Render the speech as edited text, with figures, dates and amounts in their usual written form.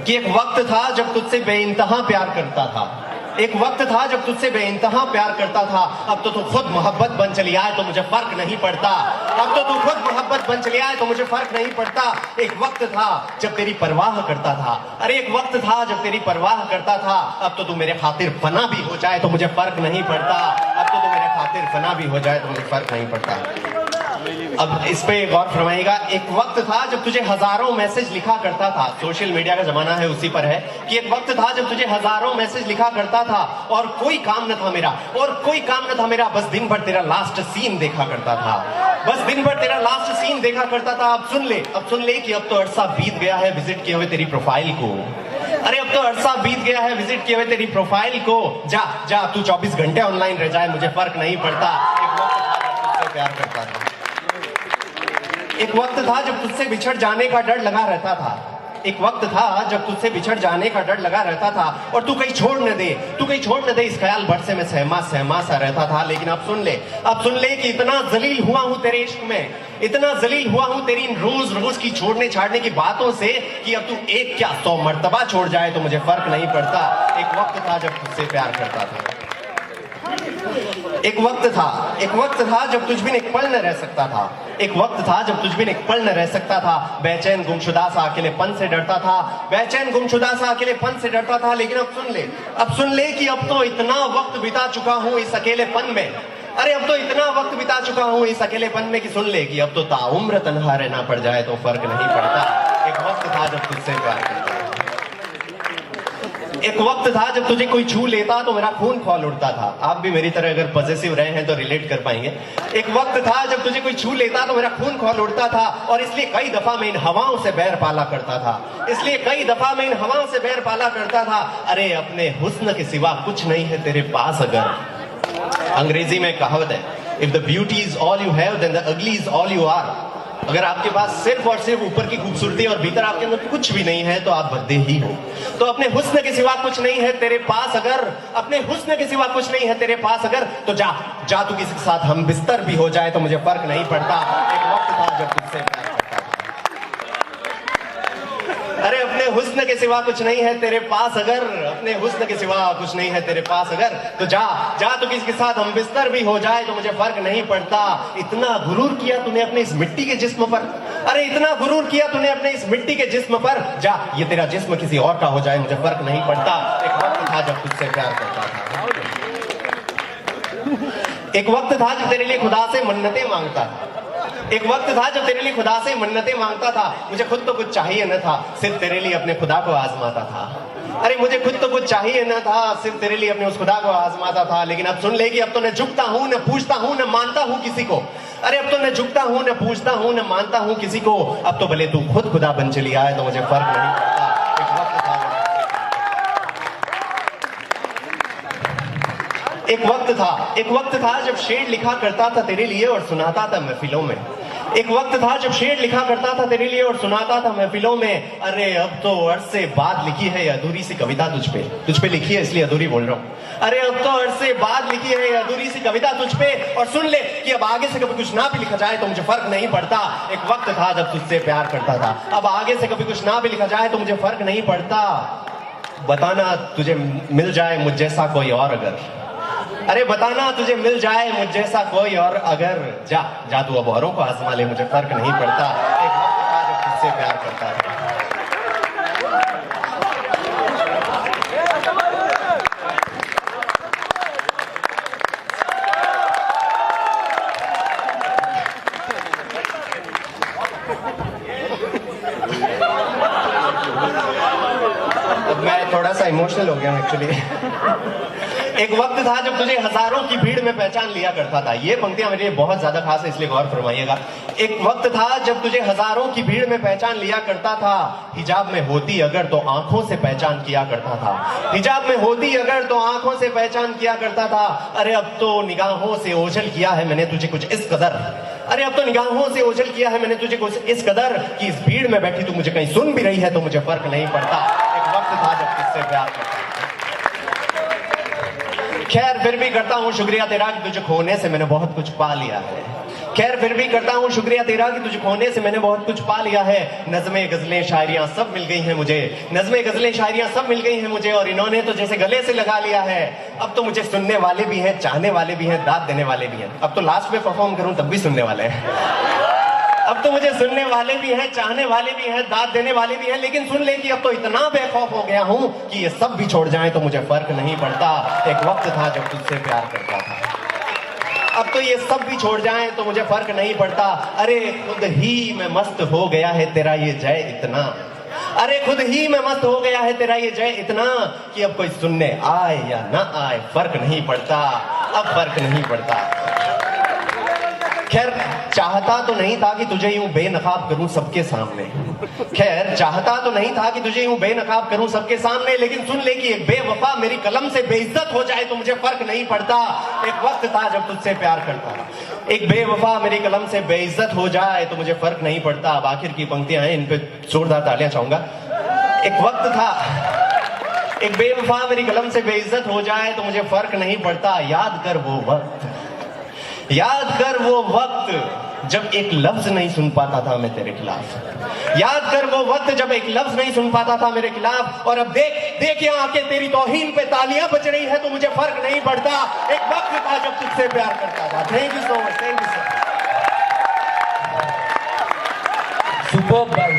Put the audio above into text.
कि एक वक्त था जब तुझसे बेइंतहा प्यार करता था, एक वक्त था जब तुझसे बेइंतहा प्यार करता था। अब तो तू खुद मोहब्बत बन चली आए तो मुझे फर्क नहीं पड़ता, अब तो तू खुद मोहब्बत बन चली आए तो मुझे फर्क नहीं पड़ता। एक वक्त था जब तेरी परवाह करता था, अरे एक वक्त था जब तेरी परवाह करता था। अब तो तू मेरे खातिर फना भी हो जाए तो मुझे फर्क नहीं पड़ता, अब तो तू मेरे खातिर फना भी हो जाए तो मुझे फर्क नहीं पड़ता। अब इस पे गौर फरमाइएगा। एक वक्त था जब तुझे हजारों मैसेज लिखा करता था, सोशल मीडिया का जमाना है उसी पर है कि एक वक्त था जब तुझे हजारों मैसेज लिखा करता था और कोई काम न था मेरा, और कोई काम न था मेरा, बस दिन भर तेरा लास्ट सीन देखा करता था, बस दिन भर तेरा लास्ट सीन देखा करता था। अब सुन ले कि अब तो अरसा बीत गया है विजिट किए हुए तेरी प्रोफाइल को, अरे अब तो अरसा बीत गया है विजिट किए हुए तेरी प्रोफाइल को। जा तू 24 घंटे ऑनलाइन रह जाए मुझे फर्क नहीं पड़ता। एक वक्त था जब तुझसे प्यार करता था, एक वक्त था जब तुझसे बिछड़ जाने का डर लगा रहता था, एक वक्त था जब तुझसे बिछड़ जाने का डर लगा रहता था। और तू कहीं छोड़ न दे इस ख्याल भर से मैं सहमा सा रहता था। लेकिन अब सुन ले कि इतना जलील हुआ हूं तेरे इश्क में, इतना जलील हुआ हूं तेरी रोज की छोड़ने छाड़ने की बातों से कि अब तू एक क्या 100 मर्तबा छोड़ जाए तो मुझे फर्क नहीं पड़ता। एक वक्त था जब तुझसे प्यार करता था, एक वक्त था जब तुझ बिन एक पल न रह सकता था, एक वक्त था जब तुझ बिन एक पल न रह सकता था। बेचैन गुमशुदा सा अकेलेपन से डरता था, बेचैन गुमशुदा सा अकेलेपन से डरता था। लेकिन अब सुन ले कि अब तो इतना वक्त बिता चुका हूं इस अकेलेपन में, अरे अब तो इतना वक्त बिता चुका हूं इस अकेलेपन में कि सुन ले कि अब तो ताउम्र तन्हा रहना पड़ जाए तो फर्क नहीं पड़ता। एक वक्त था जब तुझसे प्यार करता था, एक वक्त था जब तुझे कोई छू लेता तो मेरा खून खौल उठता था। आप भी मेरी तरह अगर पॉजिटिव रहे हैं तो रिलेट कर पाएंगे। एक वक्त था जब तुझे कोई छू लेता तो मेरा खून खौल उठता था, और इसलिए कई दफा मैं इन हवाओं से बैर पाला करता था, इसलिए कई दफा मैं इन हवाओं से बैर पाला करता था। अरे अपने हुस्न के सिवा कुछ नहीं है तेरे पास अगर, अंग्रेजी में कहावत है, if the beauty is all you have then the ugly is all you are. अगर आपके पास सिर्फ और सिर्फ ऊपर की खूबसूरती और भीतर आपके अंदर कुछ भी नहीं है तो आप भद्दे ही हो। तो अपने हुस्न के सिवा कुछ नहीं है तेरे पास अगर, अपने हुस्न के सिवा कुछ नहीं है तेरे पास अगर, तो जा तू किसी के साथ हम बिस्तर भी हो जाए तो मुझे फर्क नहीं पड़ता। एक वक्त था जब तुझसे प्यार करता था, अरे अपने हुस्न के सिवा कुछ नहीं है तेरे पास अगर, अपने हुस्न के सिवा कुछ नहीं है तेरे पास अगर, तो जा तो किसी के साथ हम बिस्तर भी हो जाए तो मुझे फर्क नहीं पड़ता। इतना गुरूर किया तूने अपने इस मिट्टी के जिस्म पर, अरे इतना गुरूर किया तूने अपने इस मिट्टी के जिस्म पर, जा ये तेरा जिस्म किसी और का हो जाए मुझे फर्क नहीं पड़ता। एक वक्त था जब तुझसे प्यार करता था, एक वक्त था जब तेरे लिए खुदा से मन्नतें मांगता था, एक वक्त था जब तेरे लिए खुदा से मन्नतें मांगता था। मुझे खुद तो कुछ चाहिए न था, सिर्फ तेरे लिए अपने खुदा को आजमाता था। अरे मुझे खुद तो कुछ चाहिए न था, सिर्फ तेरे लिए अपने उस खुदा को आजमाता था। लेकिन अब सुन ले कि अब तो न झुकता हूं न पूछता हूं न मानता हूं किसी को, अरे अब तो न झुकता हूं न पूछता हूं न मानता हूं किसी को। अब तो भले तू खुद खुदा बन चली आए तो मुझे फर्क नहीं पड़ता। एक वक्त था जब शेर लिखा करता था तेरे लिए और सुनाता था महफिलों में, एक वक्त था जब शेर लिखा करता था तेरे लिए और सुनाता था महफिलों में। अरे अब तो अरसे बाद लिखी है अधूरी सी कविता तुझ पे लिखी है इसलिए अधूरी बोल रहा हूं। अरे अब तो अरसे बाद लिखी है अधूरी सी कविता तुझ पे, और सुन ले कि अब आगे से कभी कुछ ना भी लिखा जाए तो मुझे फर्क नहीं पड़ता। एक वक्त था जब तुझसे प्यार करता था, अब आगे से कभी कुछ ना भी लिखा जाए तो मुझे फर्क नहीं पड़ता। बताना तुझे मिल जाए मुझ जैसा कोई और अगर, अरे बताना तुझे मिल जाए मुझ जैसा कोई और अगर, जा तू अब औरों को आजमा ले मुझे फर्क नहीं पड़ता। एक वक्त था जब तुझसे प्यार करता था, अब मैं थोड़ा सा इमोशनल हो गया हूं एक्चुअली। एक वक्त था जब तुझे हजारों की भीड़ में पहचान लिया करता था, ये पंक्तियां मेरे लिए बहुत ज्यादा खास है इसलिए गौर फरमाइएगा। एक वक्त था जब तुझे हजारों की भीड़ में पहचान लिया करता था, हिजाब में होती अगर तो आंखों से पहचान किया करता था, हिजाब में होती अगर तो आंखों से पहचान किया करता था। अरे अब तो निगाहों से ओझल किया है मैंने तुझे कुछ इस कदर, अरे अब तो निगाहों से ओझल किया है मैंने तुझे कुछ इस कदर कि इस भीड़ में बैठी तू मुझे कहीं सुन भी रही है तो मुझे फर्क नहीं पड़ता। एक वक्त था जब तुझसे प्यार करता था। खैर फिर भी करता हूँ शुक्रिया तेरा कि तुझे खोने से मैंने बहुत कुछ पा लिया है, खैर फिर भी करता हूँ शुक्रिया तेरा कि तुझे खोने से मैंने बहुत कुछ पा लिया है। नज़में गजलें शायरियां सब मिल गई हैं मुझे, नज़में गजलें शायरियां सब मिल गई हैं मुझे, और इन्होंने तो जैसे गले से लगा लिया है। अब तो मुझे सुनने वाले भी हैं, चाहने वाले भी हैं, दाद देने वाले भी हैं। अब तो लास्ट में परफॉर्म करूं तब भी सुनने वाले हैं। अब तो मुझे सुनने वाले भी हैं, चाहने वाले भी हैं, दाद देने वाले भी हैं। लेकिन सुन ले कि अब तो इतना बेखौफ हो गया हूं कि ये सब भी छोड़ जाएं तो मुझे फर्क नहीं पड़ता। एक वक्त था जब तुझसे प्यार करता था, अब तो ये सब भी छोड़ जाएं तो मुझे फर्क नहीं पड़ता। अरे खुद ही मैं मस्त हो गया है तेरा ये जय इतना, अरे खुद ही मैं मस्त हो गया है तेरा ये जय इतना, कि अब कोई सुनने आए या ना आए फर्क नहीं पड़ता, अब फर्क नहीं पड़ता। खैर चाहता तो नहीं था कि तुझे यूं बेनकाब करूं सबके सामने, खैर चाहता तो नहीं था कि तुझे यूं बेनकाब करूं सबके सामने, लेकिन सुन ले कि एक बेवफा मेरी कलम से बेइज्जत हो जाए तो मुझे फर्क नहीं पड़ता। एक वक्त था जब तुझसे प्यार करता था, एक बेवफा मेरी कलम से बेइज्जत हो जाए तो मुझे फर्क नहीं पड़ता। अब आखिर की पंक्तियां हैं, इन पे जोरदार तालियां चाहूंगा। एक वक्त था, एक बेवफा मेरी कलम से बेइज्जत हो जाए तो मुझे फर्क नहीं पड़ता। याद कर वो वक्त, याद कर वो वक्त जब एक लफ्ज नहीं सुन पाता था मैं तेरे खिलाफ, याद कर वो वक्त जब एक लफ्ज नहीं सुन पाता था मेरे खिलाफ। और अब देख देख यहाँ आके तेरी तौहीन पे तालियां बज रही है तो मुझे फर्क नहीं पड़ता। एक वक्त था जब तुझसे प्यार करता था। Thank you so much, thank you so much. Superb भाई।